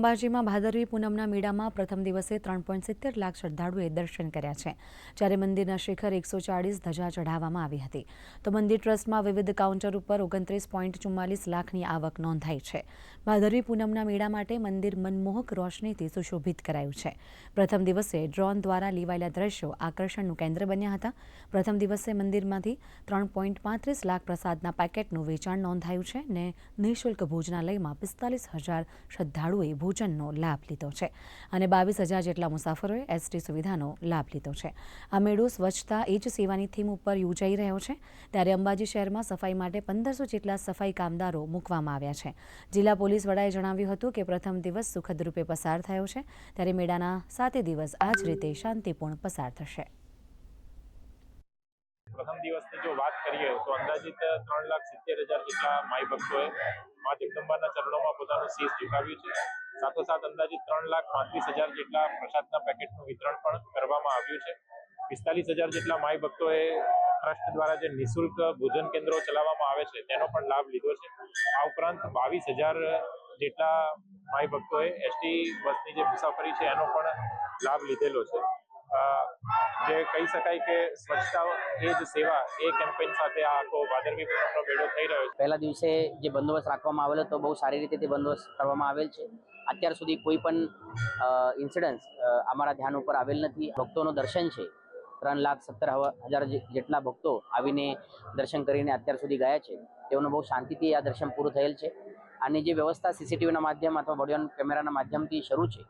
અંબાજીમાં ભાદરવી પૂનમના મેળામાં પ્રથમ દિવસે 3.70 લાખ શ્રદ્ધાળુઓએ દર્શન કર્યા છે, જ્યારે મંદિરના શિખર 140 ધજા ચઢાવવામાં આવી હતી. તો મંદિર ટ્રસ્ટમાં વિવિધ કાઉન્ટર ઉપર 29.44 લાખની આવક નોંધાઈ છે. ભાદરવી પૂનમના મેળા માટે મંદિર મનમોહક રોશનીથી સુશોભિત કરાયું છે. પ્રથમ દિવસે ડ્રોન દ્વારા લેવાયેલા દ્રશ્યો આકર્ષણનું કેન્દ્ર બન્યા હતા. પ્રથમ દિવસે મંદિરમાંથી 3.35 લાખ પ્રસાદના પેકેટનું વેચાણ નોંધાયું છે અને નિઃશુલ્ક ભોજનાલયમાં 45,000 શ્રદ્ધાળુઓએ ભોજનનો લાભ લીધો છે અને 22,000 જેટલા મુસાફરોએ એસટી સુવિધાનો લાભ લીધો છે. આ મેળો સ્વચ્છતા એ જ સેવાની થીમ ઉપર યોજાઈ રહ્યો છે, ત્યારે અંબાજી શહેરમાં સફાઈ માટે 1500 જેટલા સફાઈ કામદારો મૂકવામાં આવ્યા છે. જિલ્લા પોલીસ વડાએ જણાવ્યું હતું કે પ્રથમ દિવસ સુખદ રૂપે પસાર થયો છે, ત્યારે મેળાના 7 દિવસ આ જ રીતે શાંતિપૂર્ણ પસાર થશે. પ્રથમ દિવસની જો વાત કરીએ તો અંદાજિત 3,70,000 જેટલા માઈ ભક્તોએ મા જગદંબાના ચરણોમાં પોતાનું શીશ ઝુકાવ્યું છે. સાથોસાથ અંદાજિત 3,35,000 જેટલા પ્રસાદના પેકેટનું વિતરણ પણ કરવામાં આવ્યું છે. 45,000 જેટલા માઈ ભક્તોએ ટ્રસ્ટ દ્વારા જે નિઃશુલ્ક ભોજન કેન્દ્રો ચલાવવામાં આવે છે તેનો પણ લાભ લીધો છે. આ ઉપરાંત 22,000 જેટલા માઈ ભક્તોએ એસટી બસની જે મુસાફરી છે એનો પણ લાભ લીધેલો છે. જે કહી શકાય કે સ્વચ્છતા એ જ સેવા એ કેમ્પેઇન સાથે આ આખો ભાદરવી પૂનમનો મેળો થઈ રહ્યો છે. પહેલા દિવસે જે બંદોબસ્ત રાખવામાં આવેલો તો બહુ સારી રીતે તે બંદોબસ્ત કરવામાં આવેલ છે. અત્યાર સુધી કોઈ પણ ઇન્સિડન્સ અમારા ધ્યાન ઉપર આવેલ નથી. ભક્તોનું દર્શન છે, 3,70,000 જેટલા ભક્તો આવીને દર્શન કરીને અત્યાર સુધી ગયા છે. તેઓનું બહુ શાંતિથી આ દર્શન પૂરું થયેલ છે. આની જે વ્યવસ્થા સીસીટીવીના માધ્યમ અથવા બોડી ઓન કેમેરાના માધ્યમથી શરૂ છે